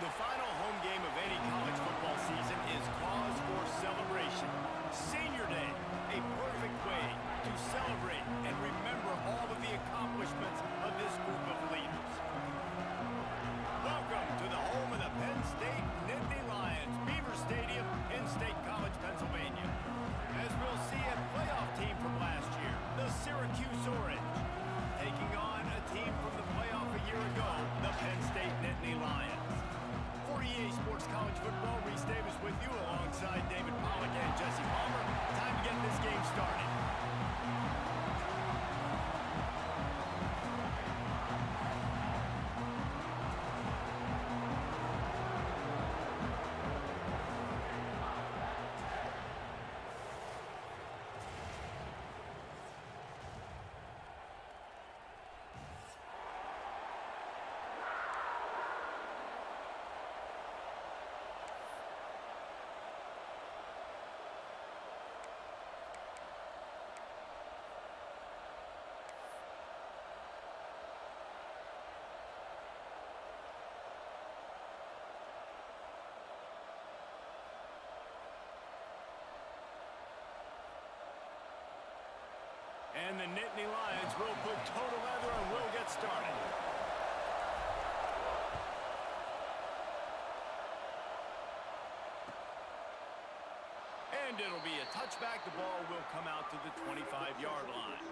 The final home game of any college football season is cause for celebration. Senior Day, a perfect way to celebrate and remember all of the accomplishments of this group of leaders. Welcome to the home of the Penn State Nittany Lions, Beaver Stadium in State College, Pennsylvania. As we'll see a playoff team from last year, the Syracuse Orange, taking on a team from the playoff a year ago, the Penn State Nittany Lions. For EA Sports College Football, Reese Davis with you alongside David Pollack and Jesse Palmer. Time to get this game started. And the Nittany Lions will put total leather and will get started. And it'll be a touchback. The ball will come out to the 25-yard line.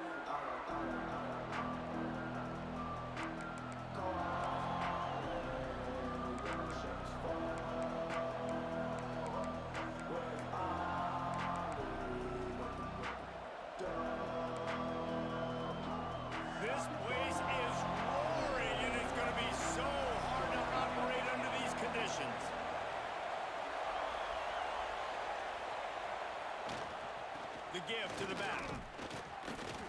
This place is roaring, and it's going to be so hard to operate under these conditions. The give to the back.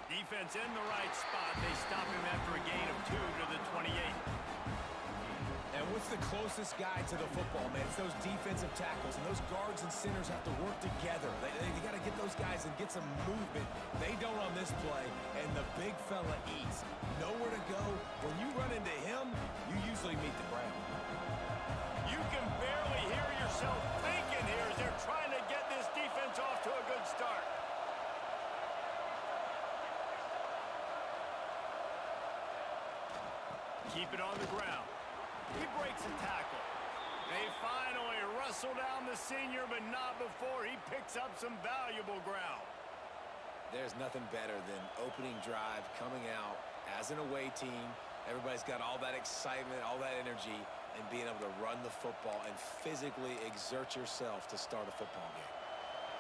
Defense in the right spot. They stop him after a gain of 2 to the 28. And what's the closest guy to the football, man? It's those defensive tackles, and those guards and centers have to work together. They got to get those guys and get some movement. They don't on this play, and the big fella eats. Nowhere to go. When you run into him, you usually meet the ground. You can barely hear yourself thinking here as they're trying to get this defense off to a good start. Keep it on the ground. He breaks a tackle. They finally wrestle down the senior, but not before he picks up some valuable ground. There's nothing better than opening drive, coming out as an away team. Everybody's got all that excitement, all that energy, and being able to run the football and physically exert yourself to start a football game.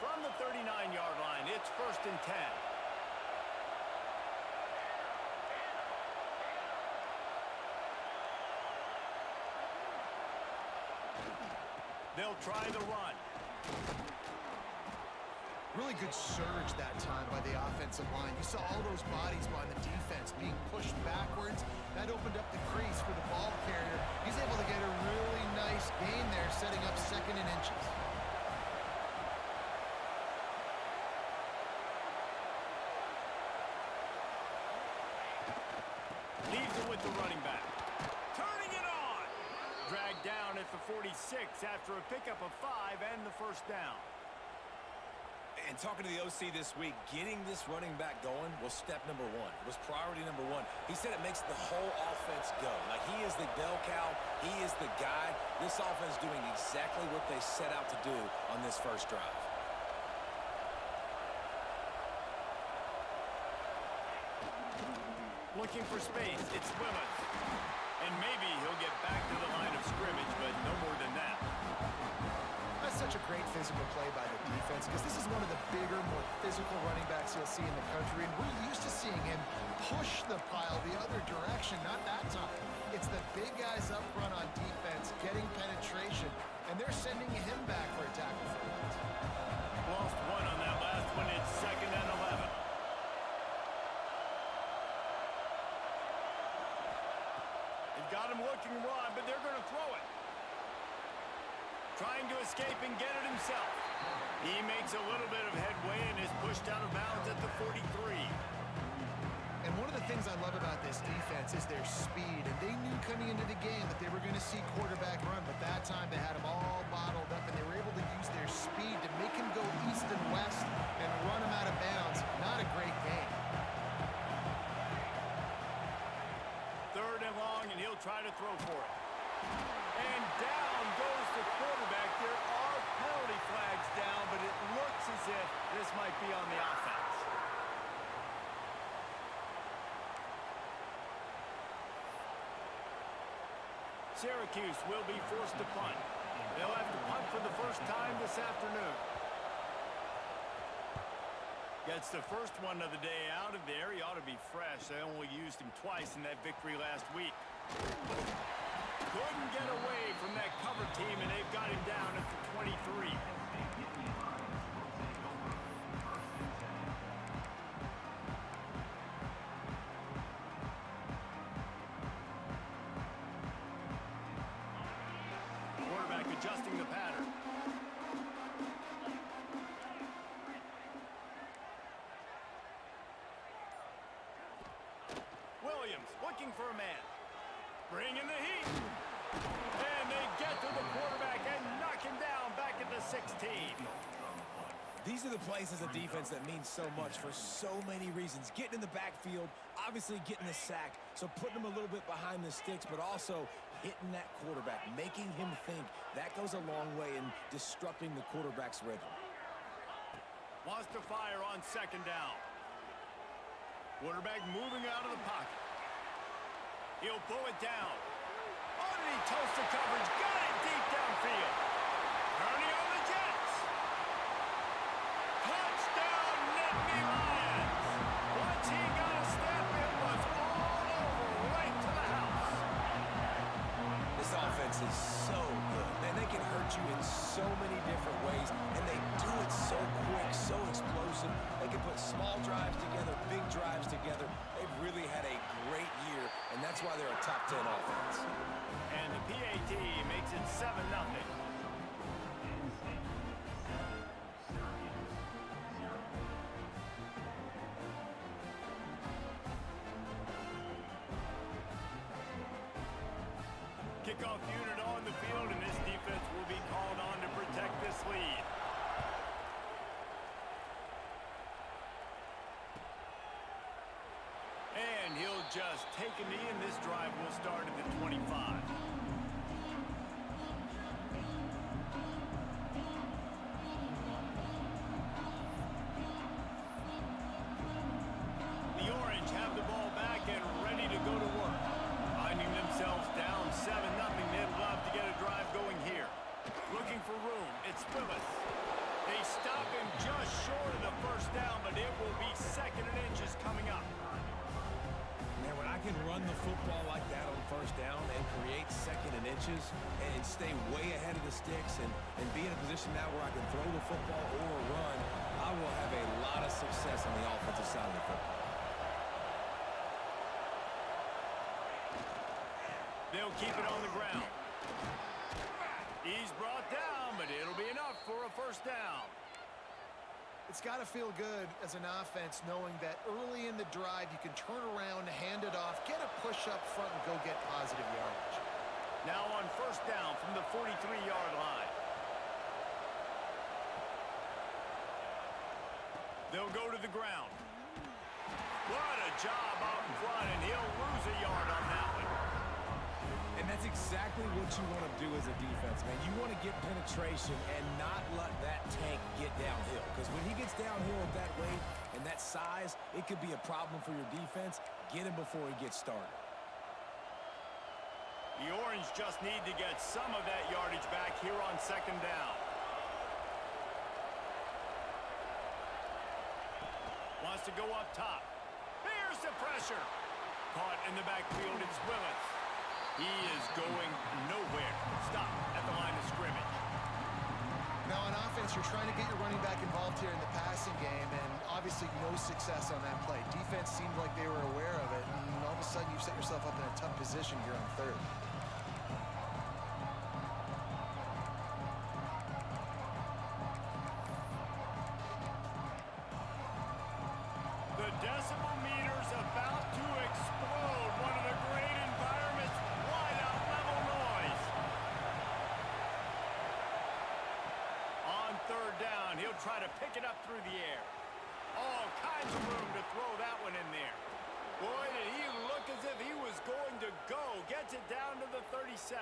From the 39-yard line, it's 1st and 10. They'll try the run. Really good surge that time by the offensive line. You saw all those bodies by the defense being pushed backwards. That opened up the crease for the ball carrier. He's able to get a really nice gain there, setting up 2nd and inches. Leaves it with the running back. Turning it on. Dragged down at the 46 after a pickup of 5 and the 1st down. And talking to the OC this week, getting this running back going was step number 1. It was priority number 1. He said it makes the whole offense go. Like, he is the bell cow. He is the guy. This offense doing exactly what they set out to do on this first drive. Looking for space. It's Willis. And maybe he'll get back to the line of scrimmage, but no more than that. That's such a great physical play by the defense because this is one of the bigger, more physical running backs you'll see in the country, and we're used to seeing him push the pile the other direction. Not that time. It's the big guys up front on defense getting penetration, and they're sending him back for a tackle for loss. Lost 1 on that last one. It's 2nd and 11. They've got him looking wide, but they're going to throw it. Trying to escape and get it himself. He makes a little bit of headway and is pushed out of bounds at the 43. And one of the things I love about this defense is their speed. And they knew coming into the game that they were going to see quarterback run, but that they had him all bottled up, and they were able to use their speed to make him go east and west and run him out of bounds. Not a great game. Third and long, and he'll try to throw for it. And down goes the quarterback. There are penalty flags down, but it looks as if this might be on the offense. Syracuse will be forced to punt. They'll have to punt for the first time this afternoon. Gets the first one of the day out of there. He ought to be fresh. They only used him twice in that victory last week. Couldn't get away from that cover team, and they've got him down at the 23. Quarterback adjusting the pattern. Williams looking for a man. Bringing the heat. And they get to the quarterback and knock him down back at the 16. These are the plays as a defense that mean so much for so many reasons. Getting in the backfield, obviously getting the sack, so putting him a little bit behind the sticks, but also hitting that quarterback, making him think. That goes a long way in disrupting the quarterback's rhythm. Wants to fire on second down. Quarterback moving out of the pocket. He'll pull it down. Oh, did he toast the coverage? Got it deep downfield. Turning on the Jets. Touchdown, Nittany Lions. Once he got a step, it was all over right to the house. This offense is so good. Man, they can hurt you in so many different ways, and they do it so quick, so explosive. They can put small drives together, big drives together. They've really had a great year, and that's why they're a top 10 offense. And the PAT makes it 7-0. Kickoff unit on the field, and this defense will be called on to protect this lead. And he'll just take a knee, and this drive will start at the 25. The Orange have the ball back and ready to go to work. Finding themselves down 7-0, they'd love to get a drive going here. Looking for room, it's Willis. They stop him just short of the first down, but it will be 2nd and inches coming up. Man, when I can run the football like that on first down and create 2nd and inches and stay way ahead of the sticks and be in a position now where I can throw the football or run, I will have a lot of success on the offensive side of the football. They'll keep it on the ground. He's brought down, but it'll be enough for a first down. It's got to feel good as an offense knowing that early in the drive you can turn around, hand it off, get a push up front, and go get positive yardage. Now on first down from the 43-yard line. They'll go to the ground. What a job out in front, and he'll lose a yard on that one. And that's exactly what you want to do as a defense, man. You want to get penetration and not let that tank get downhill. Because when he gets downhill at that weight and that size, it could be a problem for your defense. Get him before he gets started. The Orange just need to get some of that yardage back here on second down. Wants to go up top. Here's the pressure. Caught in the backfield, it's Willis. He is going nowhere. Stop at the line of scrimmage. Now on offense, you're trying to get your running back involved here in the passing game, and obviously no success on that play. Defense seemed like they were aware of it, and all of a sudden you've set yourself up in a tough position here on third. The decibel meter's about to explode. One of the great environments, wide out level noise. down. He'll try to pick it up through the air. All kinds of room to throw that one in there. Boy, did he look as if he was going to go. Gets it down to the 37.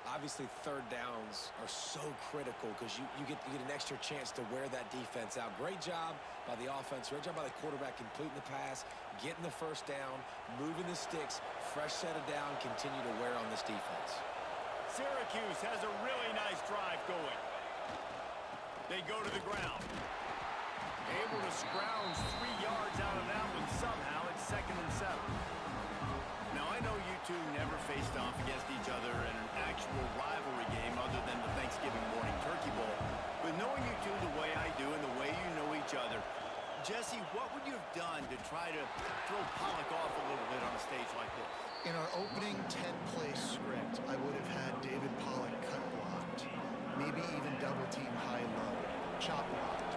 Obviously, third downs are so critical because you get an extra chance to wear that defense out. Great job by the offense. Great job by the quarterback completing the pass, getting the first down, moving the sticks, fresh set of down, continue to wear on this defense. Syracuse has a really nice drive going. They go to the ground. Able to scrounge 3 yards out of that one somehow. It's 2nd and 7. Now, I know you two never faced off against each other in an actual rivalry game other than the Thanksgiving morning turkey bowl. But knowing you two the way I do and the way you know each other, Jesse, what would you have done to try to throw Pollock off a little bit on a stage like this? In our opening 10-play script, I would have had David Pollock cut blocked, maybe even double-team high-low, chop blocked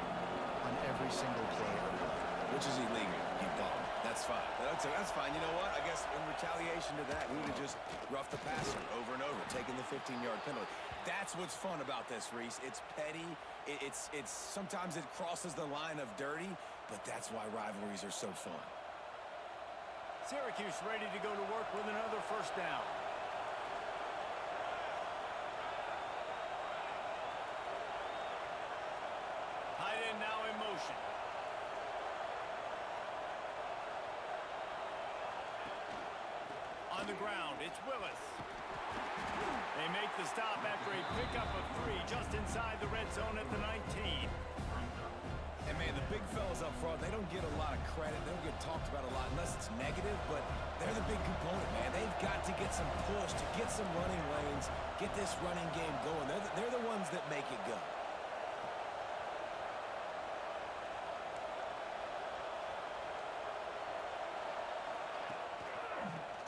on every single play. Which is illegal, you thought. That's fine. That's fine. You know what? I guess in retaliation to that, we would have just roughed the passer over and over, taking the 15-yard penalty. That's what's fun about this, Reese. It's petty. It's sometimes it crosses the line of dirty, but that's why rivalries are so fun. Syracuse ready to go to work with another first down. Tight end now in motion. On the ground, it's Willis. They make the stop after a pickup of 3 just inside the red zone at the 19. And, man, the big fellas up front, they don't get a lot of credit. They don't get talked about a lot unless it's negative, but they're the big component, man. They've got to get some push, to get some running lanes, get this running game going. They're the ones that make it go.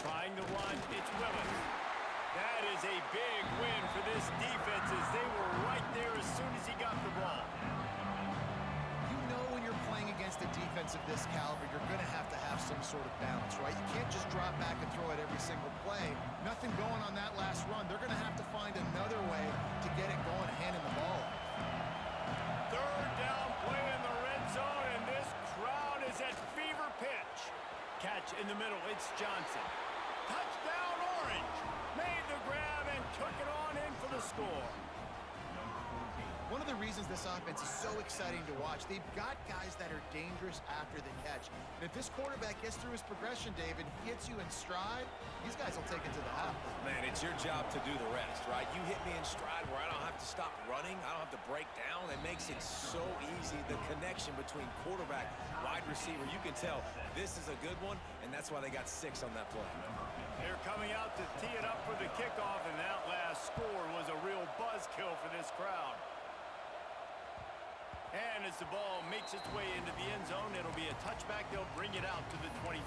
Trying to run, it's Willis. That is a big win for this defense as they were right there as soon as he got the ball. You know when you're playing against a defense of this caliber, you're going to have some sort of balance, right? You can't just drop back and throw it every single play. Nothing going on that last run. They're going to have to find another way to get it going, handing the ball. Third down play in the red zone, and this crowd is at fever pitch. Catch in the middle, it's Johnson. Touchdown Orange! Made the grab and took it on in for the score. One of the reasons this offense is so exciting to watch, they've got guys that are dangerous after the catch. And if this quarterback gets through his progression, David, hits you in stride, these guys will take it to the house. Man, it's your job to do the rest, right? You hit me in stride where I don't have to stop running. I don't have to break down. It makes it so easy. The connection between quarterback, wide receiver, you can tell this is a good one, and that's why they got 6 on that play. They're coming out to tee it up for the kickoff, and that last score was a real buzzkill for this crowd. And as the ball makes its way into the end zone, it'll be a touchback. They'll bring it out to the 25.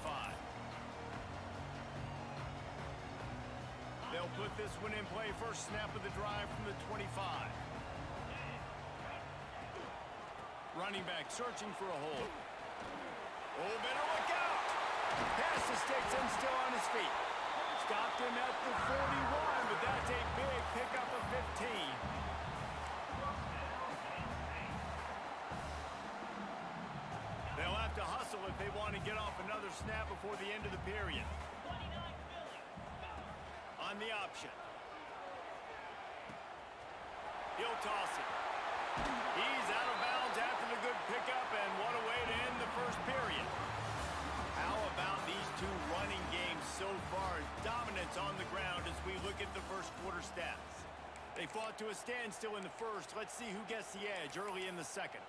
They'll put this one in play. First snap of the drive from the 25. Running back searching for a hole. Oh, better look out. Pass the sticks and still on his feet. Stopped him at the 41, but that's a big pickup of 15. They'll have to hustle if they want to get off another snap before the end of the period. On the option. He'll toss it. He's out of bounds after the good pickup, and what a way to end the first period. How about these two running games so far? Dominance on the ground as we look at the first quarter stats. They fought to a standstill in the first. Let's see who gets the edge early in the second.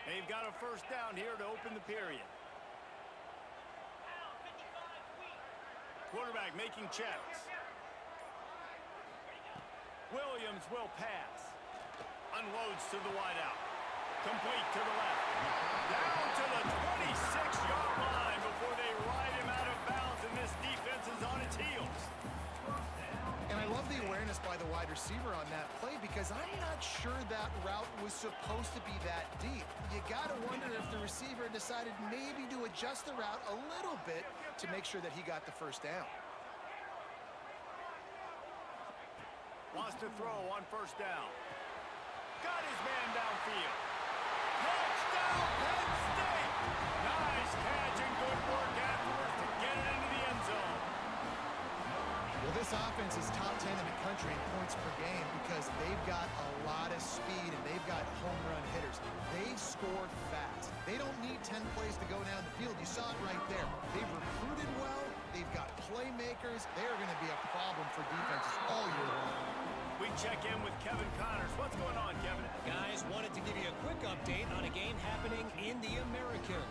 They've got a first down here to open the period. Quarterback making checks. Williams will pass. Unloads to the wideout. Complete to the left. Down to the 26-yard line before they ride him out of bounds, and this defense is on its heels. And I love the awareness by the wide receiver on that play because I'm not sure that route was supposed to be that deep. You got to wonder if the receiver decided maybe to adjust the route a little bit to make sure that he got the first down. wants to throw on first down. Got his man downfield. Touchdown, Penn State! Nice catch and good work afterwards to get it into the end zone. Well, this offense is top 10 in the country in points per game because they've got a lot of speed and they've got home run hitters. They score fast. They don't need 10 plays to go down the field. You saw it right there. They've recruited well. They've got playmakers. They're going to be a problem for defenses all year long. We check in with Kevin Connors. What's going on, Kevin? Guys, wanted to give you a quick update on a game happening in the American.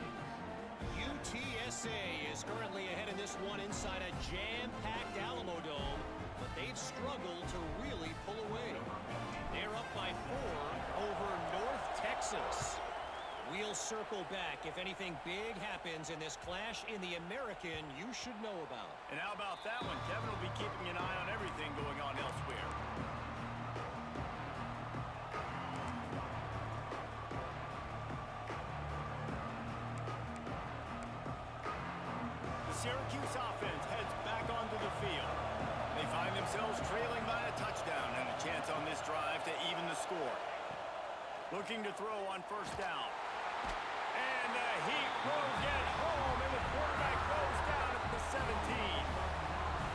UTSA is currently ahead in this one inside a jam-packed Alamo Dome, but they've struggled to really pull away. They're up by 4 over North Texas. We'll circle back if anything big happens in this clash in the American you should know about. And how about that one? Kevin will be keeping an eye on everything going on elsewhere. Syracuse offense heads back onto the field. They find themselves trailing by a touchdown and a chance on this drive to even the score. Looking to throw on first down. And the Heat will get home, and the quarterback goes down at the 17.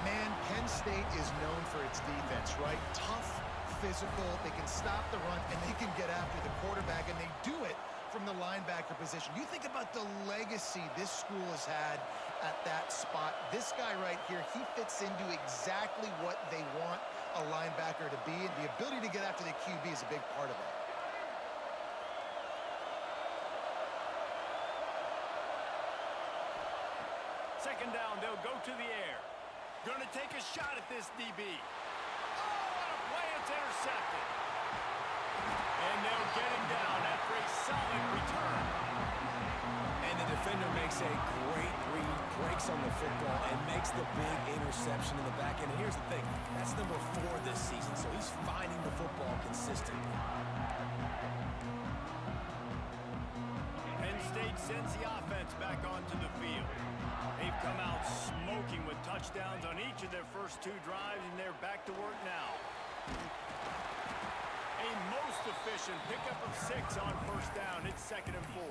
Man, Penn State is known for its defense, right? Tough, physical, they can stop the run, and they can get after the quarterback, and they do it from the linebacker position. You think about the legacy this school has had at that spot. This guy right here, he fits into exactly what they want a linebacker to be, and the ability to get after the QB is a big part of that. Second down, they'll go to the air. Gonna take a shot at this DB. Oh, what a play, it's intercepted. And they'll get him down after a solid return. And the defender makes a great read, breaks on the football, and makes the big interception in the back end. And here's the thing, that's number 4 this season, so he's finding the football consistently. Penn State sends the offense back onto the field. They've come out smoking with touchdowns on each of their first 2 drives, and they're back to work now. A most efficient pickup of 6 on first down. It's 2nd and 4.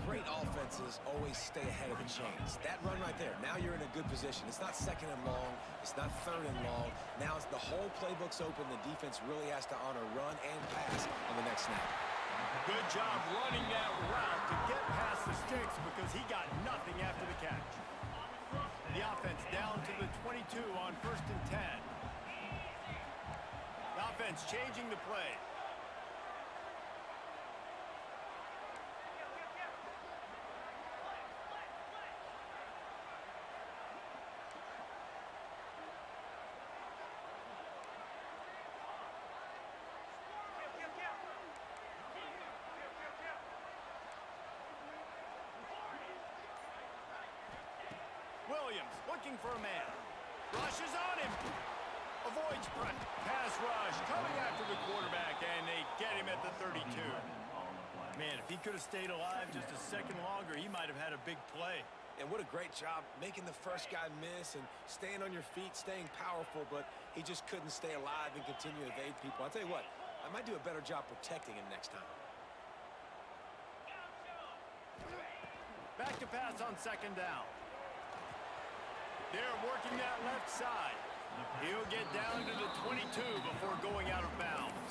Great offenses always stay ahead of the chains. That run right there, now you're in a good position. It's not 2nd and long. It's not 3rd and long. Now it's the whole playbook's open. The defense really has to honor run and pass on the next snap. Good job running that route to get past the sticks because he got nothing after the catch. The offense down to the 22 on 1st and 10. The offense changing the play. Williams looking for a man. Rushes on him. Avoids press. Pass rush coming after the quarterback, and they get him at the 32. Man, if he could have stayed alive just a second longer, he might have had a big play. And what a great job making the first guy miss and staying on your feet, staying powerful, but he just couldn't stay alive and continue to evade people. I'll tell you what, I might do a better job protecting him next time. Back to pass on 2nd down. They're working that left side. He'll get down to the 22 before going out of bounds.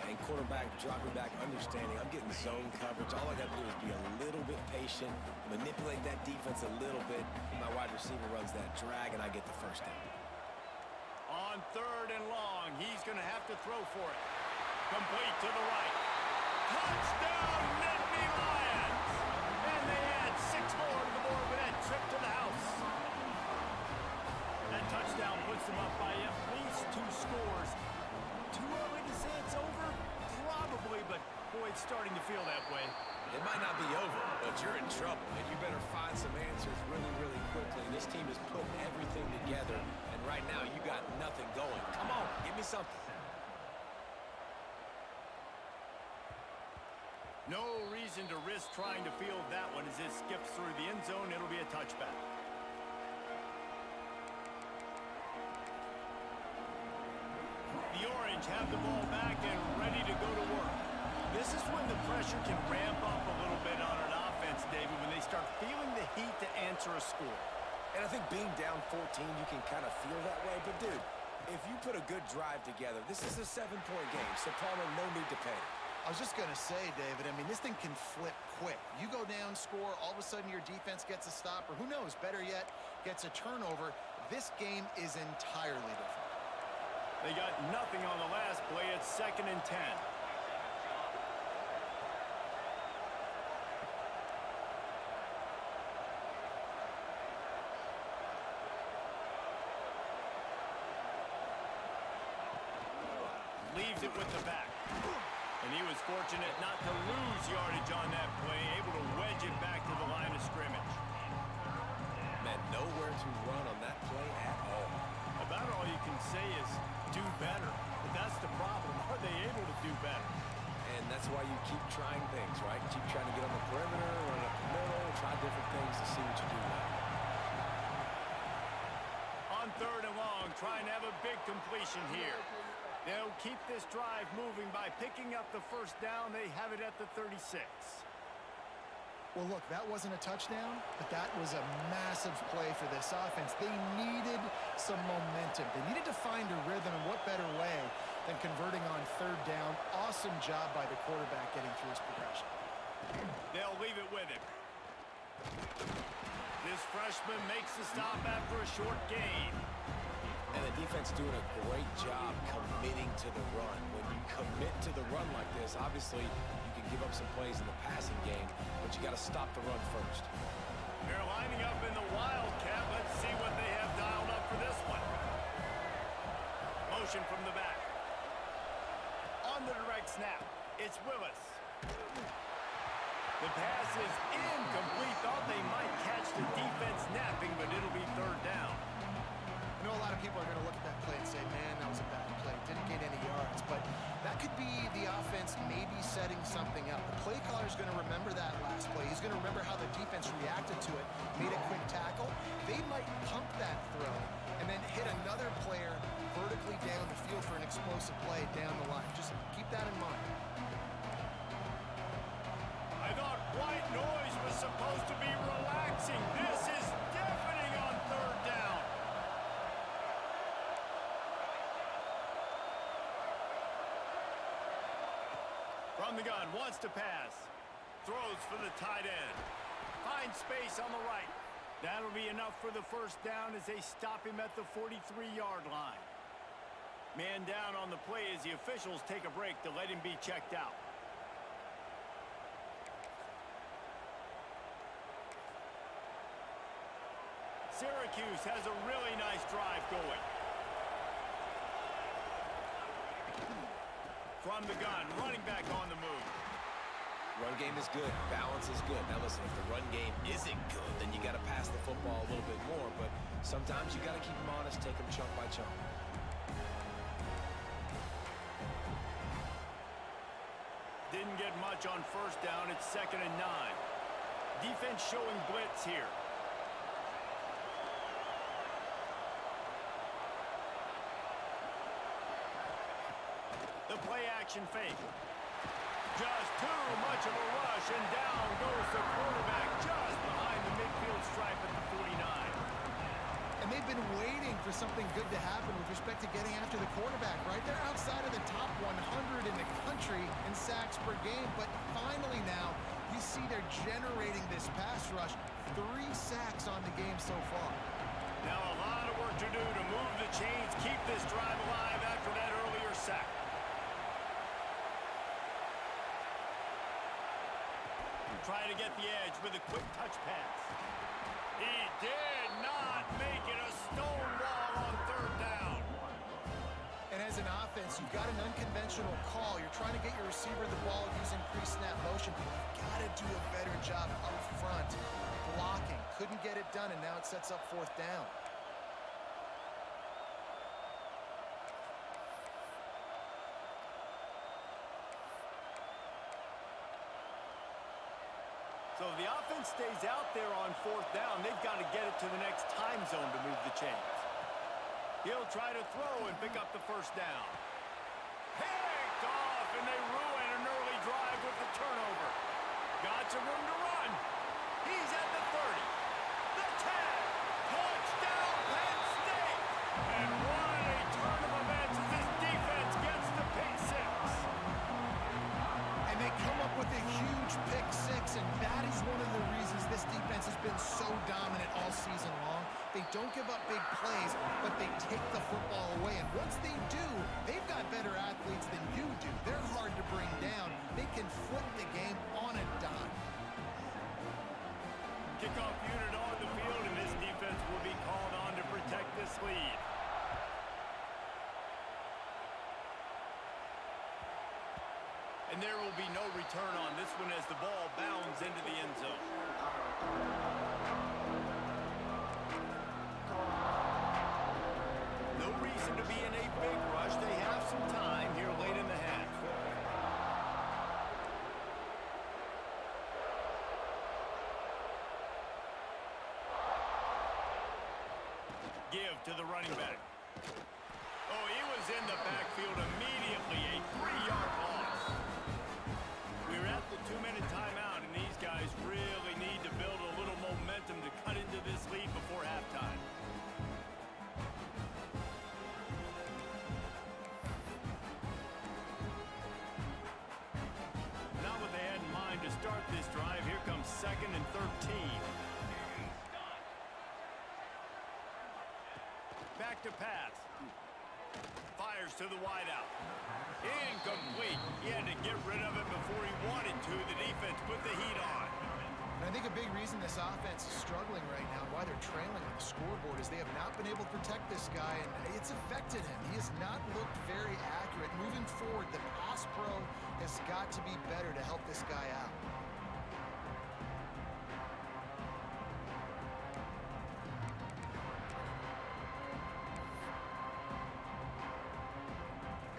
And quarterback dropping back, understanding I'm getting zone coverage. All I got to do is be a little bit patient, manipulate that defense a little bit. My wide receiver runs that drag, and I get the first down. On 3rd and long, he's going to have to throw for it. Complete to the right. Touchdown, Nittany Lions! And they add 6 more to the board with that trip to the house. That touchdown puts them up by at least 2 scores. Too early to say it's over? Probably, but boy, it's starting to feel that way. It might not be over, but you're in trouble, and you better find some answers really, really quickly. This team is putting everything together, and right now you got nothing going. Come on, give me something. No reason to risk trying to field that one as it skips through the end zone. It'll be a touchback. score. And I think being down 14, you can kind of feel that way. But, dude, if you put a good drive together, this is a 7-point game. So, Palmer, no need to panic. I was just going to say, David, I mean, this thing can flip quick. You go down, score, all of a sudden your defense gets a stop, or who knows, better yet, gets a turnover. This game is entirely different. They got nothing on the last play. It's 2nd and 10. Leaves it with the back. And he was fortunate not to lose yardage on that play, able to wedge it back to the line of scrimmage. Man, nowhere to run on that play at all. About all you can say is do better. But that's the problem. Are they able to do better? And that's why you keep trying things, right? Keep trying to get on the perimeter, run up the middle, try different things to see what you do now. On 3rd and long, trying to have a big completion here. They'll keep this drive moving by picking up the 1st down. They have it at the 36. Well, look, that wasn't a touchdown, but that was a massive play for this offense. They needed some momentum. They needed to find a rhythm, and what better way than converting on 3rd down. Awesome job by the quarterback getting through his progression. They'll leave it with him. This freshman makes the stop after a short gain. And the defense doing a great job committing to the run. When you commit to the run like this, obviously you can give up some plays in the passing game, but you got to stop the run first. They're lining up in the Wildcat. Let's see what they have dialed up for this one. Motion from the back. On the direct snap, it's Willis. The pass is incomplete. Thought they might catch the defense napping, but it'll be 3rd down. I know a lot of people are going to look at that play and say, man, that was a bad play. Didn't gain any yards. But that could be the offense maybe setting something up. The play caller is going to remember that last play. He's going to remember how the defense reacted to it, made a quick tackle. They might pump that throw and then hit another player vertically down the field for an explosive play down the line. Just keep that in mind. I thought white noise was supposed to be relaxing. This is deafening on 3rd down. From the gun, wants to pass. Throws for the tight end. Finds space on the right. That'll be enough for the 1st down as they stop him at the 43-yard line. Man down on the play as the officials take a break to let him be checked out. Syracuse has a really nice drive going. From the gun, running back on the move. Run game is good. Balance is good. Now, listen, if the run game isn't good, then you got to pass the football a little bit more. But sometimes you got to keep them honest, take them chunk by chunk. Didn't get much on 1st down. It's 2nd and 9. Defense showing blitz here. The play action fake. Just too much of a rush, and down goes the quarterback just behind the midfield stripe at the 49. And they've been waiting for something good to happen with respect to getting after the quarterback, right? They're outside of the top 100 in the country in sacks per game, but finally now you see they're generating this pass rush. 3 sacks on the game so far. Now a lot of work to do to move the chains, keep this drive alive after that earlier sack. Try to get the edge with a quick touch pass. He did not make it a stonewall on 3rd down. And as an offense, you've got an unconventional call. You're trying to get your receiver the ball using pre-snap motion, but you've got to do a better job up front blocking. Couldn't get it done, and now it sets up 4th down. So if the offense stays out there on 4th down, they've got to get it to the next time zone to move the chains. He'll try to throw and pick up the 1st down. Picked off, and they ruin an early drive with the turnover. Got some room to run. He's at the 30. The 10. And there will be no return on this one as the ball bounds into the end zone. No reason to be in a big rush. They have some time here late in the half. Give to the running back. Oh, he was in the backfield immediately. A 3-yard loss. We're at the 2-minute timeout, and these guys really need to build a little momentum to cut into this lead before halftime. Not what they had in mind to start this drive. Here comes 2nd and 13. Back to pass. Fires to the wideout. Incomplete. He had to get rid of it before he wanted to. The defense put the heat on. And I think a big reason this offense is struggling right now, why they're trailing on the scoreboard, is they have not been able to protect this guy, and it's affected him. He has not looked very accurate. Moving forward, the pass pro has got to be better to help this guy out.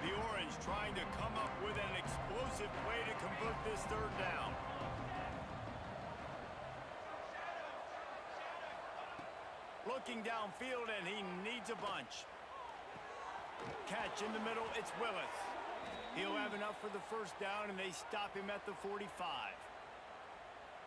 The Orange trying to come up with an explosive play to convert this 3rd down. Looking downfield, and he needs a bunch. Catch in the middle, it's Willis. He'll have enough for the 1st down, and they stop him at the 45.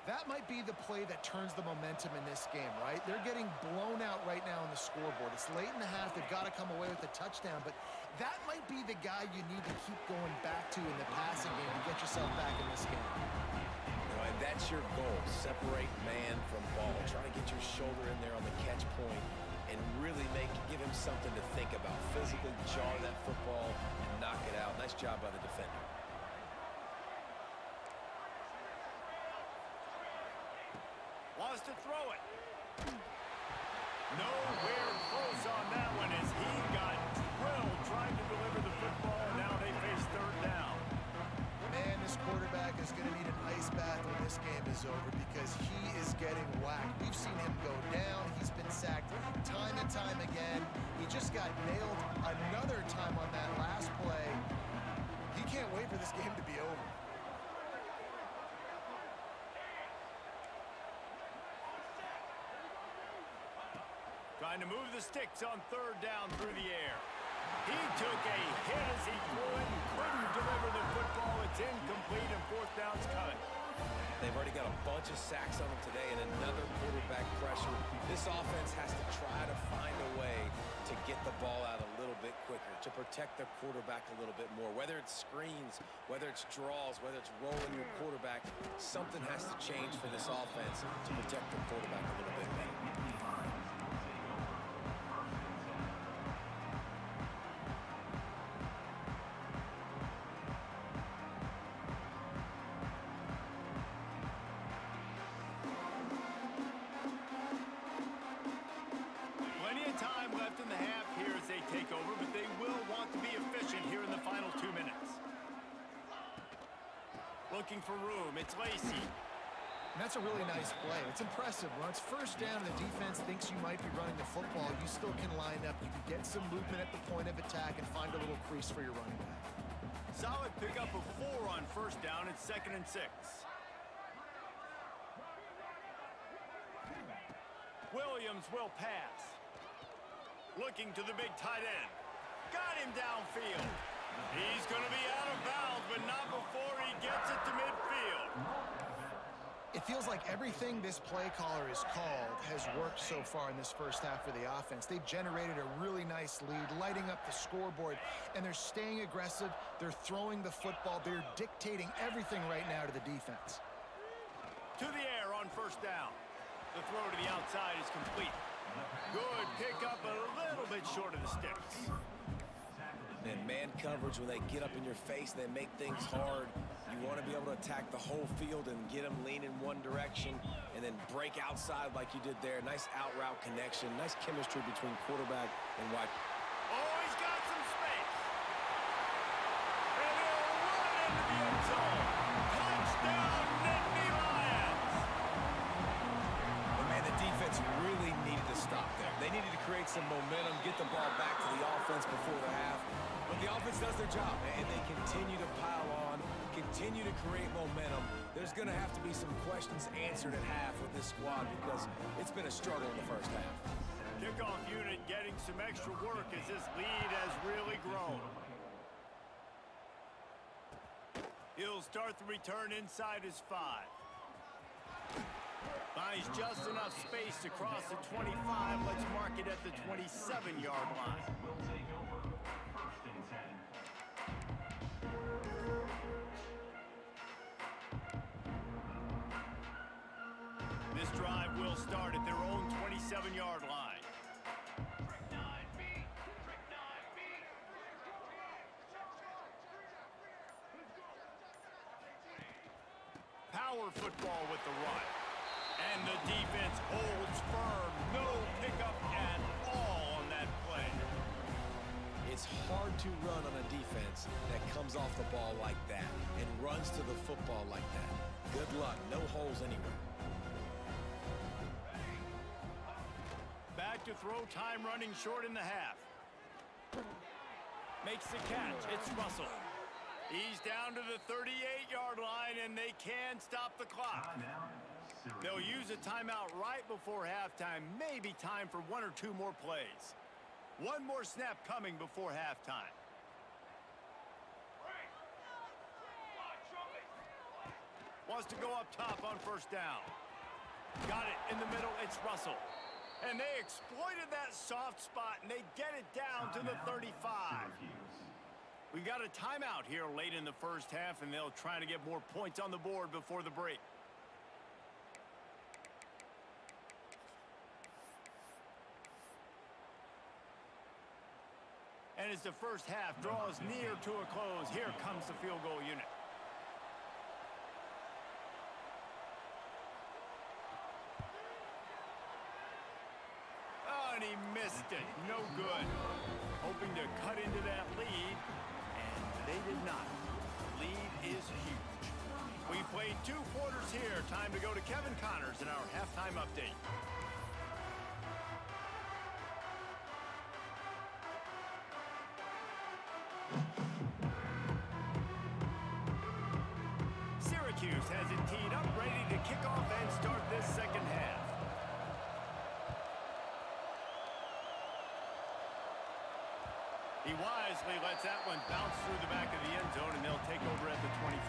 That might be the play that turns the momentum in this game, right? They're getting blown out right now on the scoreboard. It's late in the half. They've got to come away with a touchdown, but that might be the guy you need to keep going back to in the passing game to get yourself back in this game. And that's your goal. Separate man from ball. Try to get your shoulder in there on the catch point and really give him something to think about. Physically jar that football and knock it out. Nice job by the defender. Wants to throw it. Nowhere close on that one as he got drilled trying to deliver the football, and now they face 3rd down. Man, this quarterback is going to need an ice bath when this game is over because he is getting whacked. We've seen him go down. He's been sacked time and time again. He just got nailed another time on that last play. He can't wait for this game to be over. Trying to move the sticks on 3rd down through the air. He took a hit as he threw it and couldn't deliver the football. It's incomplete, and 4th down's coming. They've already got a bunch of sacks on them today and another quarterback pressure. This offense has to try to find a way to get the ball out a little bit quicker, to protect their quarterback a little bit more. Whether it's screens, whether it's draws, whether it's rolling your quarterback, something has to change for this offense to protect their quarterback a little bit better. Looking for room, it's Lacey. And that's a really nice play. It's impressive. When it's 1st down and the defense thinks you might be running the football, you still can line up. You can get some movement at the point of attack and find a little crease for your running back. Solid pickup of 4 on 1st down and 2nd and 6. Williams will pass. Looking to the big tight end. Got him downfield. He's going to be out of bounds, but not before he gets it to midfield. It feels like everything this play caller has called has worked so far in this 1st half for the offense. They've generated a really nice lead, lighting up the scoreboard, and they're staying aggressive. They're throwing the football. They're dictating everything right now to the defense. To the air on 1st down. The throw to the outside is complete. Good pickup, a little bit short of the sticks. And man coverage, when they get up in your face, they make things hard. You want to be able to attack the whole field and get them lean in one direction and then break outside like you did there. Nice out route connection. Nice chemistry between quarterback and wide. Oh, he's got some space. And he'll run into the end zone. some momentum, get the ball back to the offense before the half. But the offense does their job, and they continue to pile on, continue to create momentum. There's going to have to be some questions answered at half with this squad because it's been a struggle in the first half. Kickoff unit getting some extra work as this lead has really grown. He'll start the return inside his 5. Finds just enough space to cross the 25. Let's mark it at the 27-yard line. This drive will start at their own 27-yard line. Power football with the run. And the defense holds firm. No pickup at all on that play. It's hard to run on a defense that comes off the ball like that and runs to the football like that. Good luck. No holes anywhere. Back to throw, time running short in the half. Makes the catch. It's Russell. He's down to the 38-yard line, and they can stop the clock. They'll use a timeout right before halftime. Maybe time for 1 or 2 more plays. One more snap coming before halftime. Wants to go up top on first down. Got it in the middle. It's Russell. And they exploited that soft spot, and they get it down to the 35. We got a timeout here late in the first half, and they'll try to get more points on the board before the break. And as the first half draws near to a close, here comes the field goal unit. Oh, and he missed it. No good. Hoping to cut into that lead, and they did not. Lead is huge. We played 2 quarters here. Time to go to Kevin Connors in our halftime update. Syracuse has it teed up, ready to kick off and start this second half. He wisely lets that one bounce through the back of the end zone, and they'll take over at the 25.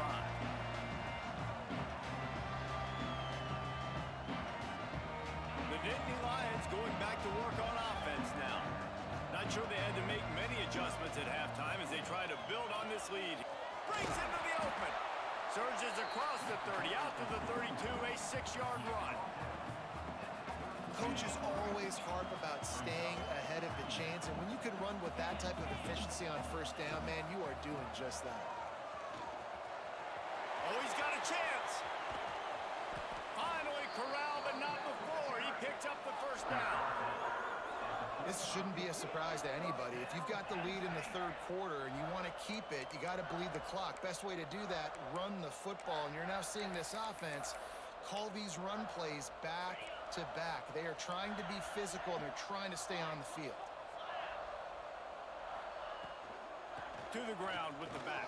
The Dynasty Lions going back to work on offense now. Not sure they had to make many adjustments at halftime as they try to build on this lead. Breaks into the open. Surges across the 30, out to the 32, a 6-yard run. Coaches always harp about staying ahead of the chains, and when you can run with that type of efficiency on first down, man, you are doing just that. Oh, he's got a chance. Finally corralled, but not before. He picked up the first down. This shouldn't be a surprise to anybody. If you've got the lead in the third quarter and you want to keep it, you got to bleed the clock. Best way to do that, run the football. And you're now seeing this offense call these run plays back to back. They are trying to be physical, and they're trying to stay on the field. To the ground with the back.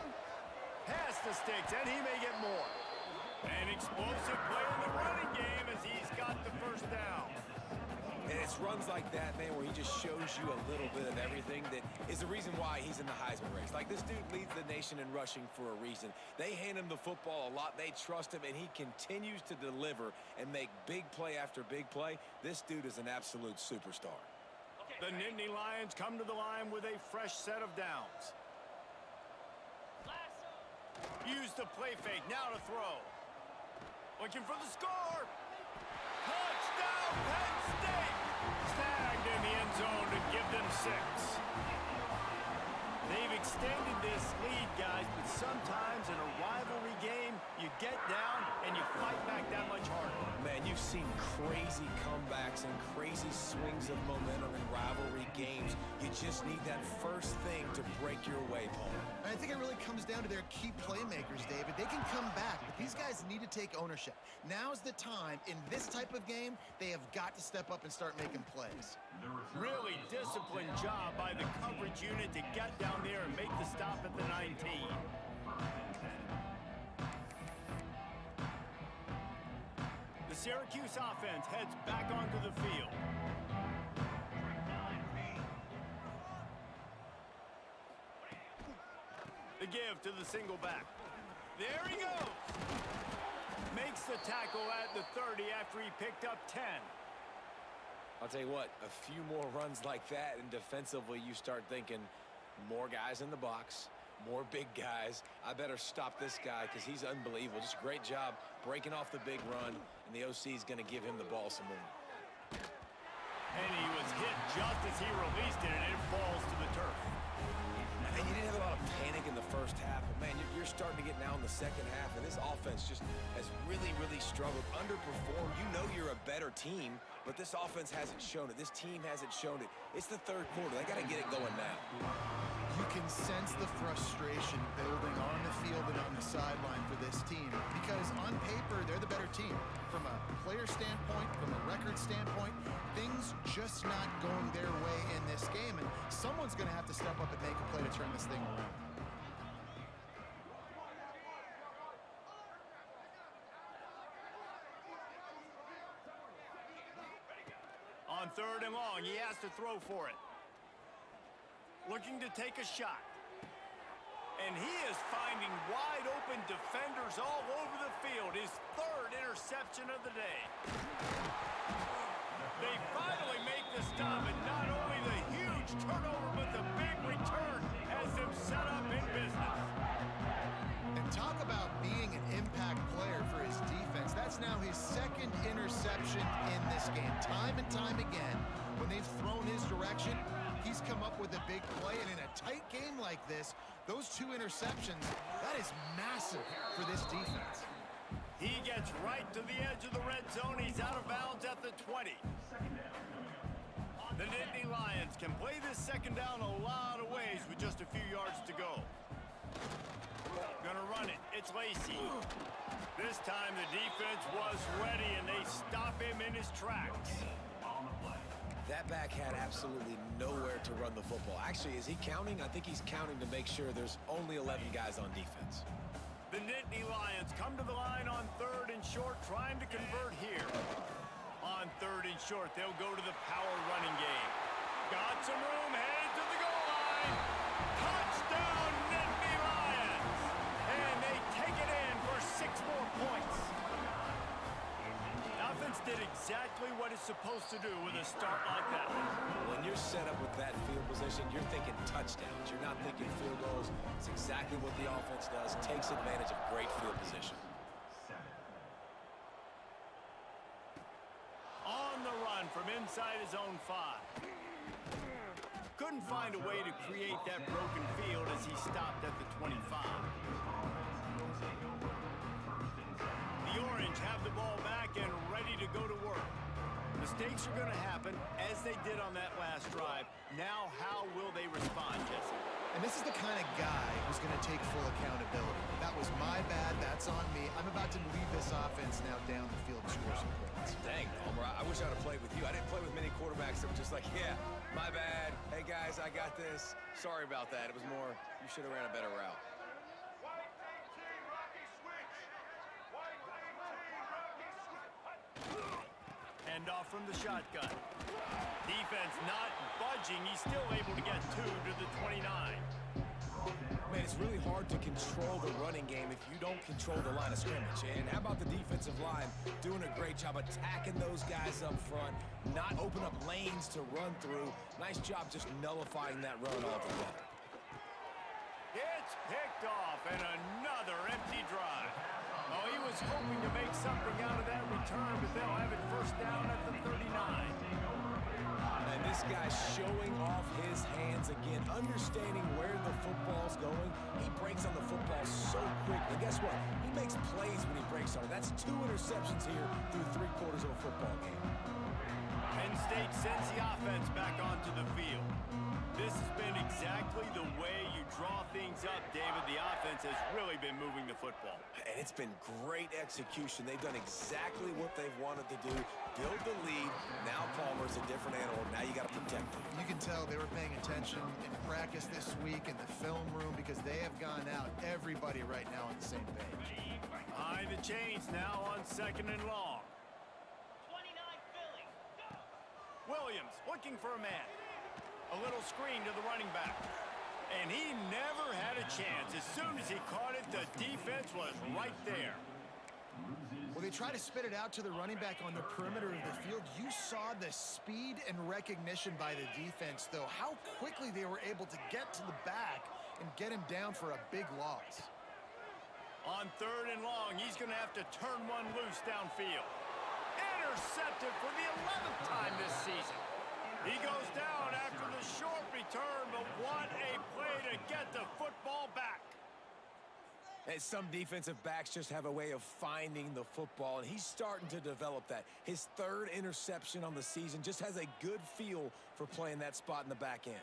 Past the sticks, and he may get more. An explosive play in the running game as he's got the first down. And it's runs like that, man, where he just shows you a little bit of everything that is the reason why he's in the Heisman race. Like, this dude leads the nation in rushing for a reason. They hand him the football a lot. They trust him, and he continues to deliver and make big play after big play. This dude is an absolute superstar. The Nittany Lions come to the line with a fresh set of downs. Use the play fake, now to throw. Looking for the score. Touchdown, Penn State! Snagged in the end zone to give them 6. They've extended this lead, guys, but sometimes in a rivalry game, you get down and you fight back that much harder. Man, you've seen crazy comebacks and crazy swings of momentum in rivalry games. You just need that first thing to break your way, Paul. And I think it really comes down to their key playmakers, David. They can come back, but these guys need to take ownership. Now's the time. In this type of game, they have got to step up and start making plays. Really disciplined job by the coverage unit to get down there and make the stop at the 19. The Syracuse offense heads back onto the field. The give to the single back. There he goes. Makes the tackle at the 30 after he picked up 10. I'll tell you what, a few more runs like that, and defensively you start thinking more guys in the box, more big guys. I better stop this guy because he's unbelievable. Just a great job breaking off the big run, and the OC is going to give him the ball some more. And he was hit just as he released it, and it falls to the turf. And you didn't have a lot of panic in the first half, but man, you're starting to get now in the second half, and this offense just has really, really struggled, underperformed. You know you're a better team, but this offense hasn't shown it. This team hasn't shown it. It's the third quarter. They got to get it going now. You can sense the frustration building on the field and on the sideline for this team because on paper, they're the better team. From a player standpoint, from a record standpoint, things just not going their way in this game, and someone's going to have to step up and make a play to turn this thing around. On 3rd and long, he has to throw for it. Looking to take a shot. And he is finding wide open defenders all over the field. His 3rd interception of the day. They finally make the stop, and not only the huge turnover, but the big return has them set up in business. And talk about being an impact player for his defense. That's now his 2nd interception in this game. Time and time again, when they've thrown his direction, he's come up with a big play. And in a tight game like this, those 2 interceptions, that is massive for this defense. He gets right to the edge of the red zone. He's out of bounds at the 20. The Nittany Lions can play this 2nd down a lot of ways with just a few yards to go. Gonna run it. It's Lacey. This time the defense was ready, and they stop him in his tracks. That back had absolutely nowhere to run the football. Actually, is he counting? I think he's counting to make sure there's only 11 guys on defense. The Nittany Lions come to the line on 3rd and short, trying to convert here. On 3rd and short, they'll go to the power running game. Got some room, headed to the goal line. Touchdown, Nittany Lions! And they take it in for 6 more points. The offense did exactly what it's supposed to do with a start like that. When you're set up with that field position, you're thinking touchdowns. You're not thinking field goals. It's exactly what the offense does. Takes advantage of great field position. On the run from inside his own 5. Couldn't find a way to create that broken field as he stopped at the 25. The Orange have the ball back and ready to go to work. Mistakes are going to happen, as they did on that last drive. Now, how will they respond, Jesse? And this is the kind of guy who's going to take full accountability. That was my bad. That's on me. I'm about to lead this offense now down the field to score some points. Dang, Palmer, I wish I'd have played with you. I didn't play with many quarterbacks that were just like, yeah, my bad. Hey, guys, I got this. Sorry about that. It was more, you should have ran a better route. Handoff from the shotgun. Defense not budging. He's still able to get 2 to the 29. Man, it's really hard to control the running game if you don't control the line of scrimmage. And how about the defensive line doing a great job attacking those guys up front, not open up lanes to run through. Nice job just nullifying that run altogether. It's picked off, and another empty drive. Oh, he was hoping to make something out of that return, but they'll have it 1st down at the 39. And this guy's showing off his hands again, understanding where the football's going. He breaks on the football so quick, and guess what? He makes plays when he breaks on it. That's 2 interceptions here through 3/4 of a football game. Penn State sends the offense back onto the field. This has been exactly the way you draw things up, David. The offense has really been moving the football. And it's been great execution. They've done exactly what they've wanted to do. Build the lead. Now Palmer's a different animal. Now you got to protect him. You can tell they were paying attention in practice this week in the film room because they have gone out, everybody right now on the same page. Behind the chains now on 2nd and long. 29 Philly. Williams looking for a man. A little screen to the running back. And he never had a chance. As soon as he caught it, the defense was right there. Well, they try to spit it out to the running back on the perimeter of the field. You saw the speed and recognition by the defense, though. How quickly they were able to get to the back and get him down for a big loss. On 3rd and long, he's going to have to turn one loose downfield. Intercepted for the 11th time this season. He goes down after the short return, but what a play to get the football back. And some defensive backs just have a way of finding the football, and he's starting to develop that. His 3rd interception on the season, just has a good feel for playing that spot in the back end.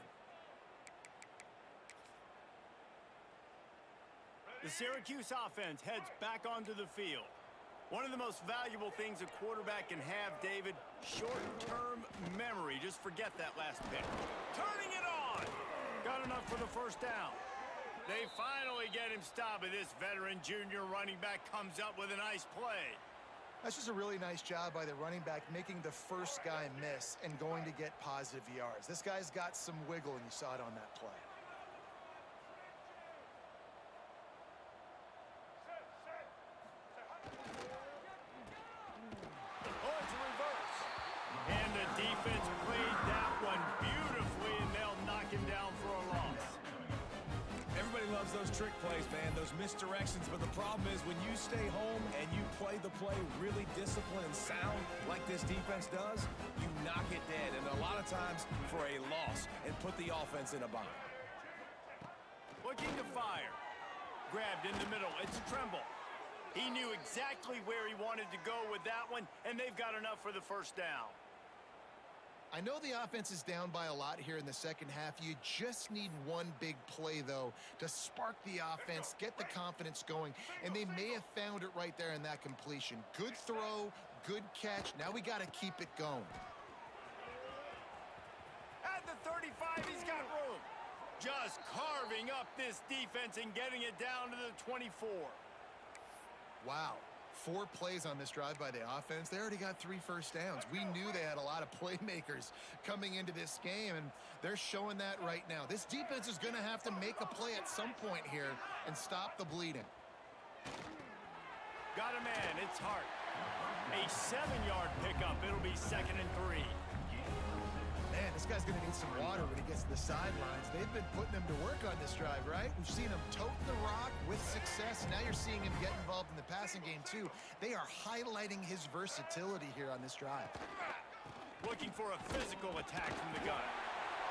The Syracuse offense heads back onto the field. One of the most valuable things a quarterback can have, David, short-term memory. Just forget that last pick. Turning it on. Got enough for the 1st down. They finally get him stopped, and this veteran junior running back comes up with a nice play. That's just a really nice job by the running back, making the first guy miss and going to get positive yards. This guy's got some wiggle, and you saw it on that play. Oh, it's a reverse. And the defense played that one beautifully, and they'll knock him down for a loss. Everybody loves those trick plays, man, those misdirections, but the problem is when you stay home and you play the play really disciplined and sound like this defense does, you knock it dead, and a lot of times for a loss, and put the offense in a bind. Looking to fire. Grabbed in the middle. It's Tremble. He knew exactly where he wanted to go with that one, and they've got enough for the 1st down. I know the offense is down by a lot here in the 2nd half. You just need one big play, though, to spark the offense, get the confidence going, and they may have found it right there in that completion. Good throw, good catch. Now we got to keep it going. At the 35, he's got room. Just carving up this defense and getting it down to the 24. Wow. 4 plays on this drive by the offense. They already got 3 first downs. We knew they had a lot of playmakers coming into this game, and they're showing that right now. This defense is going to have to make a play at some point here and stop the bleeding. Got a man. It's Hart. A 7-yard pickup. It'll be 2nd and 3. Man, this guy's going to need some water when he gets to the sidelines. They've been putting him to work on this drive, right? We've seen him tote the rock with success. Now you're seeing him get involved in the passing game, too. They are highlighting his versatility here on this drive. Looking for a physical attack from the gun.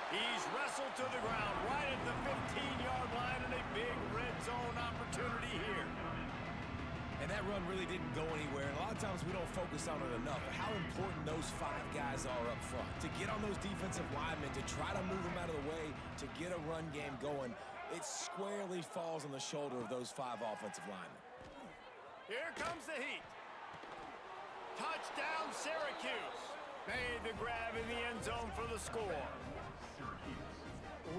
He's wrestled to the ground right at the 15-yard line, and a big red zone opportunity here. And that run really didn't go anywhere. And a lot of times we don't focus on it enough. How important those 5 guys are up front. To get on those defensive linemen, to try to move them out of the way, to get a run game going, it squarely falls on the shoulder of those 5 offensive linemen. Here comes the heat. Touchdown, Syracuse. Made the grab in the end zone for the score.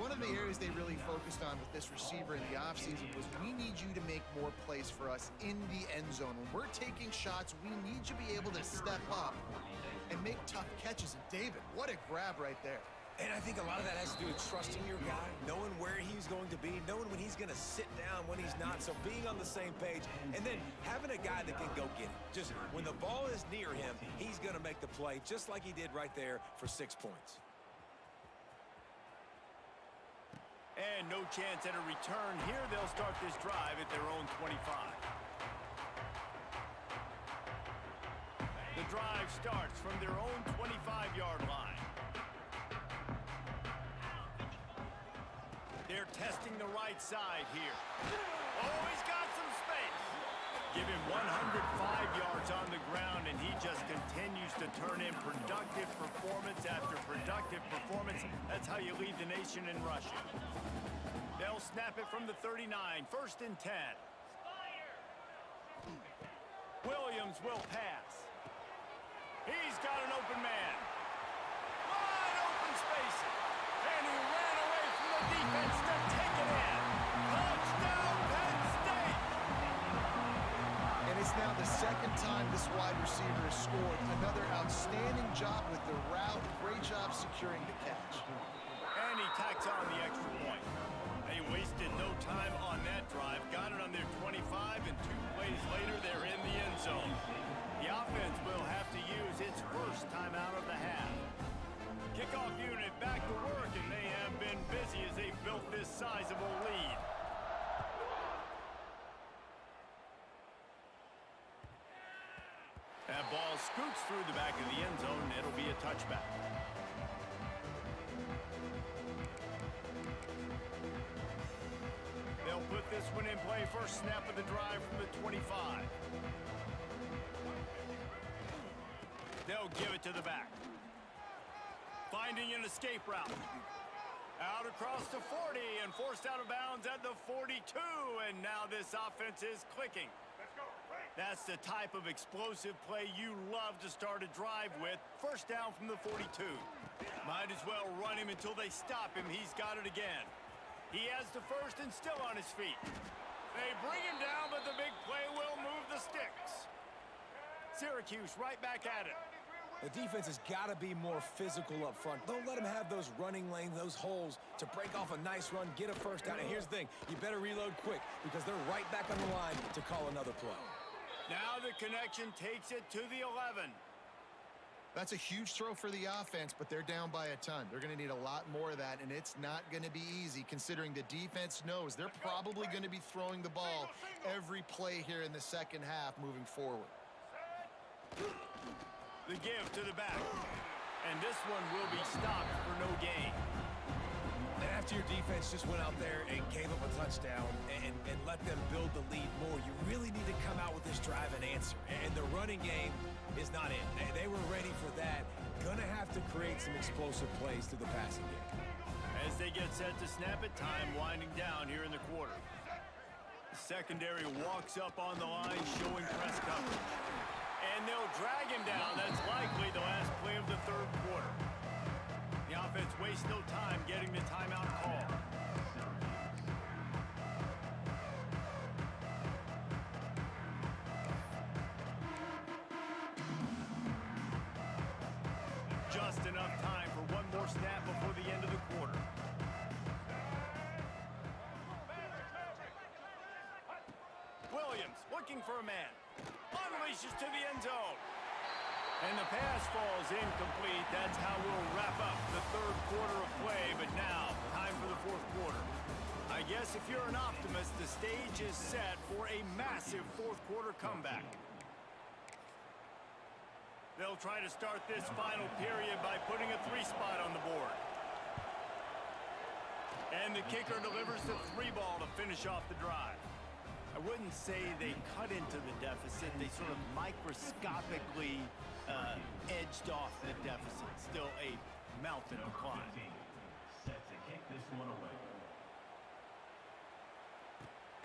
One of the areas they really focused on with this receiver in the offseason was we need you to make more plays for us in the end zone. When we're taking shots, we need you to be able to step up and make tough catches. And David, what a grab right there. And I think a lot of that has to do with trusting your guy, knowing where he's going to be, knowing when he's going to sit down, when he's not. So being on the same page, and then having a guy that can go get it. Just when the ball is near him, he's going to make the play, just like he did right there for 6 points. And no chance at a return here. They'll start this drive at their own 25. The drive starts from their own 25-yard line. They're testing the right side here. Oh, he's got some space. Give him 105 yards on the ground, and he just continues to turn in productive performance after productive performance. That's how you lead the nation in rushing. They'll snap it from the 39, 1st and 10. Williams will pass. He's got an open man. Wide open space. And he ran away from the defense to take it in. Touchdown, Penn State! And it's now the second time this wide receiver has scored. Another outstanding job with the route. Great job securing the catch. And he tacks on the extra point. They wasted no time on that drive. Got it on their 25, and 2 plays later, they're in the end zone. The offense will have to use its first timeout of the half. Kickoff unit back to work, and they have been busy as they built this sizable lead. That ball scoots through the back of the end zone, and it'll be a touchback. They'll put this one in play. First snap of the drive from the 25. They'll give it to the back. Finding an escape route. Out across the 40 and forced out of bounds at the 42. And now this offense is clicking. That's the type of explosive play you love to start a drive with. First down from the 42. Might as well run him until they stop him. He's got it again. He has the first and still on his feet. They bring him down, but the big play will move the sticks. Syracuse right back at it. The defense has got to be more physical up front. Don't let them have those running lanes, those holes to break off a nice run, get a first down. And here's the thing, you better reload quick because they're right back on the line to call another play. Now the connection takes it to the 11. That's a huge throw for the offense, but they're down by a ton. They're going to need a lot more of that, and it's not going to be easy considering the defense knows they're probably going to be throwing the ball every play here in the second half moving forward. The give to the back. And this one will be stopped for no gain. And after your defense just went out there and gave up a touchdown and let them build the lead more, you really need to come out with this drive and answer. And the running game is not in. They were ready for that. Gonna have to create some explosive plays through the passing game. As they get set to snap it, time winding down here in the quarter. The secondary walks up on the line, showing press coverage. And they'll drag him down. That's likely the last play of the third quarter. The offense wastes no time getting the timeout call. Just enough time for one more snap before the end of the quarter. Williams looking for a man. Unleashes to the end zone. And the pass falls incomplete. That's how we'll wrap up the third quarter of play. But now, time for the fourth quarter. I guess if you're an optimist, the stage is set for a massive fourth quarter comeback. They'll try to start this final period by putting a 3 spot on the board. And the kicker delivers the 3 ball to finish off the drive. I wouldn't say they cut into the deficit. They sort of microscopically edged off the deficit. Still a mountain to climb. Set to kick this one away.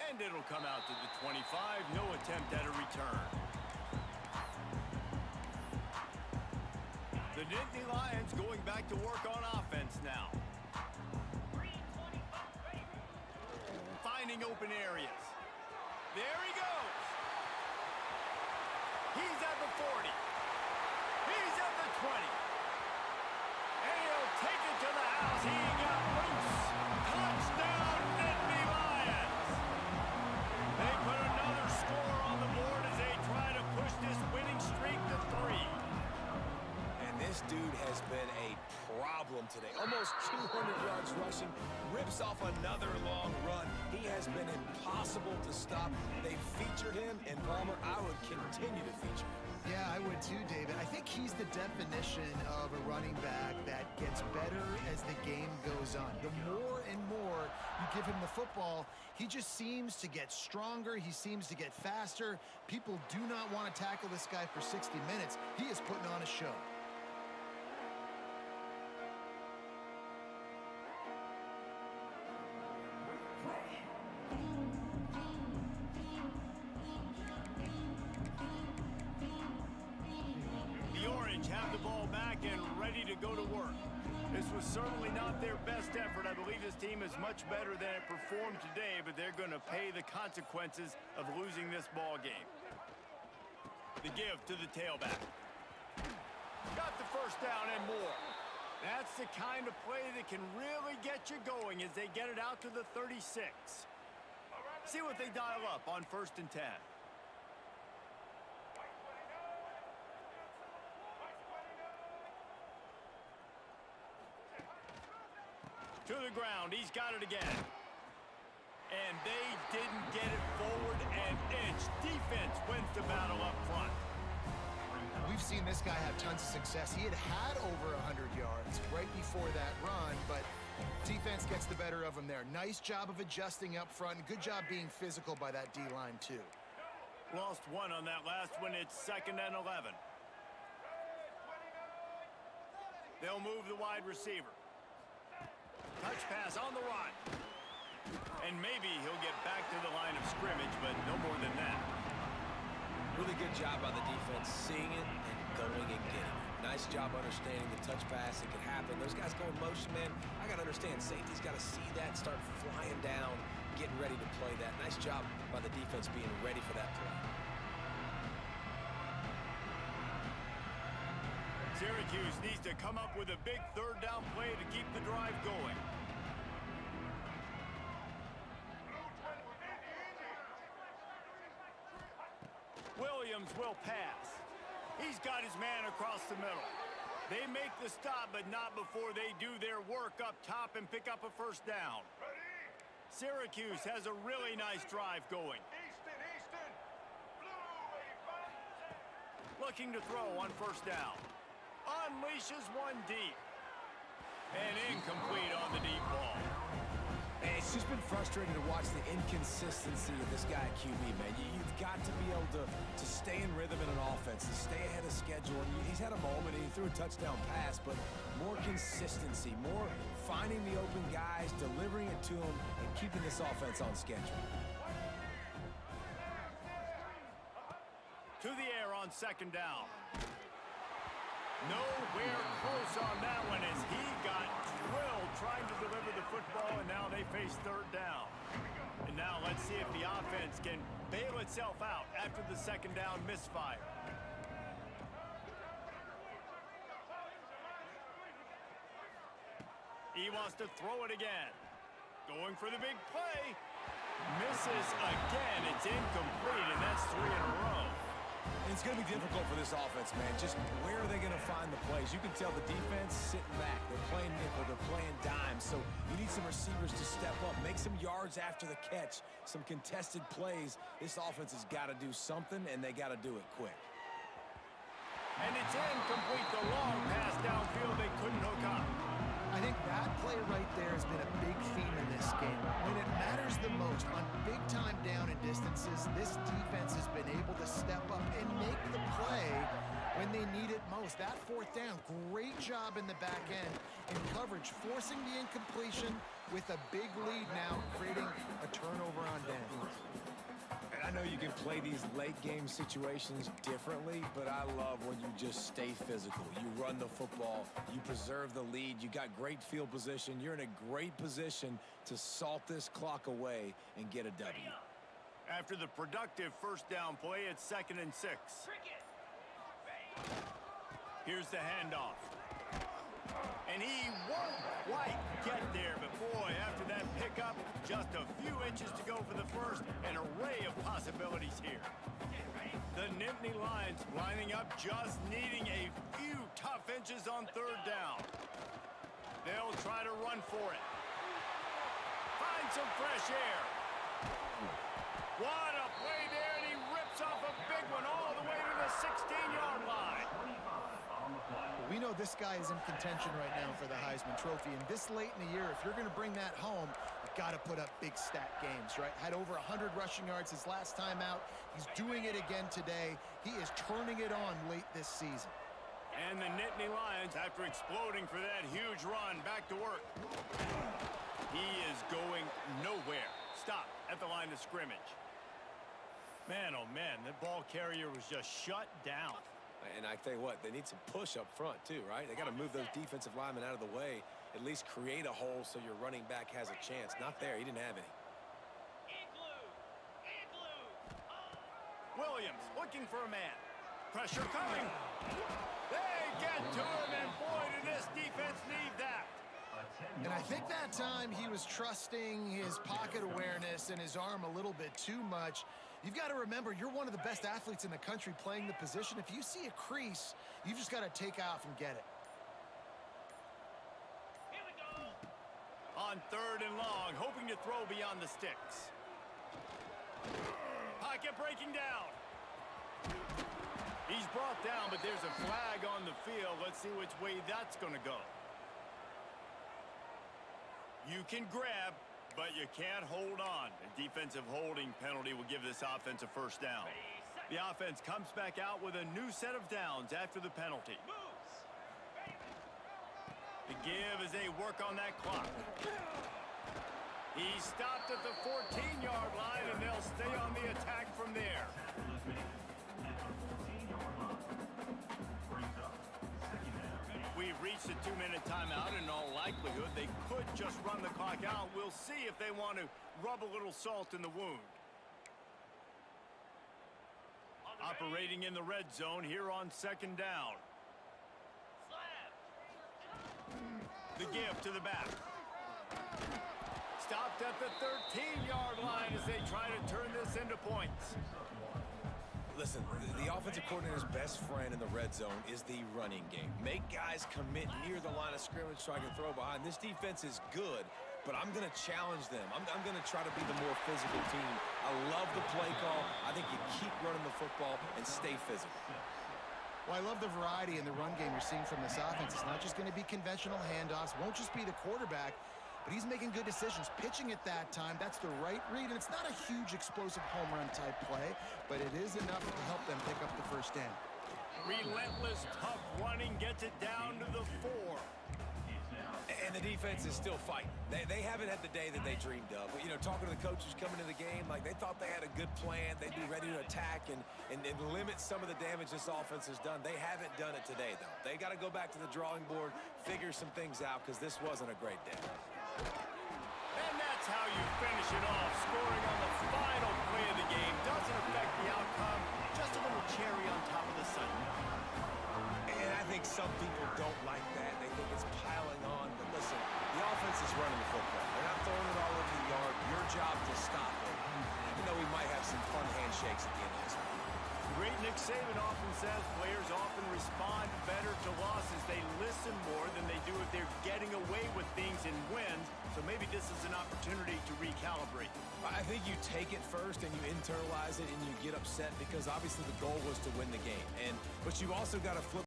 And it'll come out to the 25. No attempt at a return. The Nittany Lions going back to work on offense now. Finding open areas. There he goes. He's at the 40. He's at the 20. And he'll take it to the house. He got loose. Touchdown, Nittany Lions. They put another score on the board as they try to push this winning streak to 3. And this dude has been a problem today. Almost 200 yards rushing, rips off another long run. He has been impossible to stop. They featured him, and Palmer, I would continue to feature him. Yeah, I would too, David. I think he's the definition of a running back that gets better as the game goes on. The more and more you give him the football, he just seems to get stronger. He seems to get faster. People do not want to tackle this guy for 60 minutes. He is putting on a show. Have the ball back and ready to go to work. This was certainly not their best effort. I believe this team is much better than it performed today, but they're going to pay the consequences of losing this ball game. The give to the tailback. Got the first down and more. That's the kind of play that can really get you going as they get it out to the 36. See what they dial up on 1st and 10. To the ground, he's got it again. And they didn't get it forward an inch. Defense wins the battle up front. We've seen this guy have tons of success. He had over 100 yards right before that run, but defense gets the better of him there. Nice job of adjusting up front. Good job being physical by that D-line, too. Lost one on that last one. It's 2nd and 11. They'll move the wide receiver. Touch pass on the run. And maybe he'll get back to the line of scrimmage, but no more than that. Really good job by the defense, seeing it and going and getting it. Nice job understanding the touch pass. It could happen. Those guys go in motion, man. I got to understand, safety's got to see that, start flying down, getting ready to play that. Nice job by the defense being ready for that play. Syracuse needs to come up with a big 3rd down play to keep the drive going. Williams will pass. He's got his man across the middle. They make the stop, but not before they do their work up top and pick up a 1st down. Syracuse has a really nice drive going. Looking to throw on 1st down. Unleashes one deep. And incomplete on the deep ball. And it's just been frustrating to watch the inconsistency of this guy at QB, man. You've got to be able to stay in rhythm in an offense, to stay ahead of schedule. And he's had a moment, and he threw a touchdown pass, but more consistency, more finding the open guys, delivering it to them, and keeping this offense on schedule. To the air on 2nd down. Nowhere close on that one as he got drilled trying to deliver the football, and now they face 3rd down. And now let's see if the offense can bail itself out after the 2nd down misfire. He wants to throw it again. Going for the big play. Misses again. It's incomplete, and that's 3 in a row. And it's going to be difficult for this offense, man. Just where are they going to find the plays? You can tell the defense sitting back. They're playing nickel. They're playing dime. So you need some receivers to step up, make some yards after the catch, some contested plays. This offense has got to do something, and they got to do it quick. And it's incomplete. The long pass downfield, they couldn't hook up. I think that play right there has been a big theme in this game. When it matters the most, on big-time down and distances, this defense has been able to step up and make the play when they need it most. That 4th down, great job in the back end in coverage, forcing the incompletion with a big lead now, creating a turnover on downs. And I know you can play these late-game situations differently, but I love when you just stay physical. You run the football, you preserve the lead, you got great field position, you're in a great position to salt this clock away and get a W. After the productive 1st down play, it's 2nd and 6. Here's the handoff. And he won't quite get there, but boy, after that pickup, just a few inches to go for the 1st. An array of possibilities here. The Nittany Lions lining up, just needing a few tough inches on 3rd down. They'll try to run for it. Find some fresh air. What a play there, and he rips off a big one all the way to the 16-yard line. We know this guy is in contention right now for the Heisman Trophy, and this late in the year, if you're going to bring that home, you've got to put up big stat games, right? Had over 100 rushing yards his last time out. He's doing it again today. He is turning it on late this season. And the Nittany Lions, after exploding for that huge run, back to work. He is going nowhere. Stop at the line of scrimmage. Man, oh man, the ball carrier was just shut down. And I tell you what, they need some push up front too, right? They got to move those defensive linemen out of the way, at least create a hole so your running back has a chance. Not there. He didn't have any. Williams looking for a man. Pressure coming. They get to him, and boy, did this defense need that. And I think that time he was trusting his pocket awareness and his arm a little bit too much. You've got to remember, you're one of the best athletes in the country playing the position. If you see a crease, you've just got to take off and get it. Here we go. On 3rd and long, hoping to throw beyond the sticks. Pocket breaking down. He's brought down, but there's a flag on the field. Let's see which way that's going to go. You can grab, but you can't hold on. A defensive holding penalty will give this offense a first down. The offense comes back out with a new set of downs after the penalty. The give as they work on that clock. He stopped at the 14-yard line, and they'll stay on the attack from there. We've reached the 2-minute timeout. In all likelihood, they could just run the clock out. We'll see if they want to rub a little salt in the wound. Operating in the red zone here on 2nd down. The give to the back. Stopped at the 13-yard line as they try to turn this into points. Listen, the offensive coordinator's best friend in the red zone is the running game. Make guys commit near the line of scrimmage so I can throw behind. This defense is good, but I'm going to challenge them. I'm going to try to be the more physical team. I love the play call. I think you keep running the football and stay physical. Well, I love the variety in the run game you're seeing from this offense. It's not just going to be conventional handoffs. Won't just be the quarterback, but he's making good decisions. Pitching at that time, that's the right read, and it's not a huge explosive home run type play, but it is enough to help them pick up the first down. Relentless, tough running gets it down to the 4. And the defense is still fighting. They haven't had the day that they dreamed of. But, you know, talking to the coaches coming into the game, like they thought they had a good plan. They'd be ready to attack and limit some of the damage this offense has done. They haven't done it today, though. They got to go back to the drawing board, figure some things out, because this wasn't a great day. And that's how you finish it off. Scoring on the final play of the game doesn't affect the outcome. Just a little cherry on top of the sundae. And I think some people don't like that. They think it's piling on. But listen, the offense is running the football. They're not throwing it all over the yard. Your job to stop it. Even though we might have some fun handshakes at the end of this. Great Nick Saban often says players often respond better to losses. They listen more than they do if they're getting away with things in wins. So maybe this is an opportunity to recalibrate. I think you take it first and you internalize it and you get upset because obviously the goal was to win the game. But you've also got to flip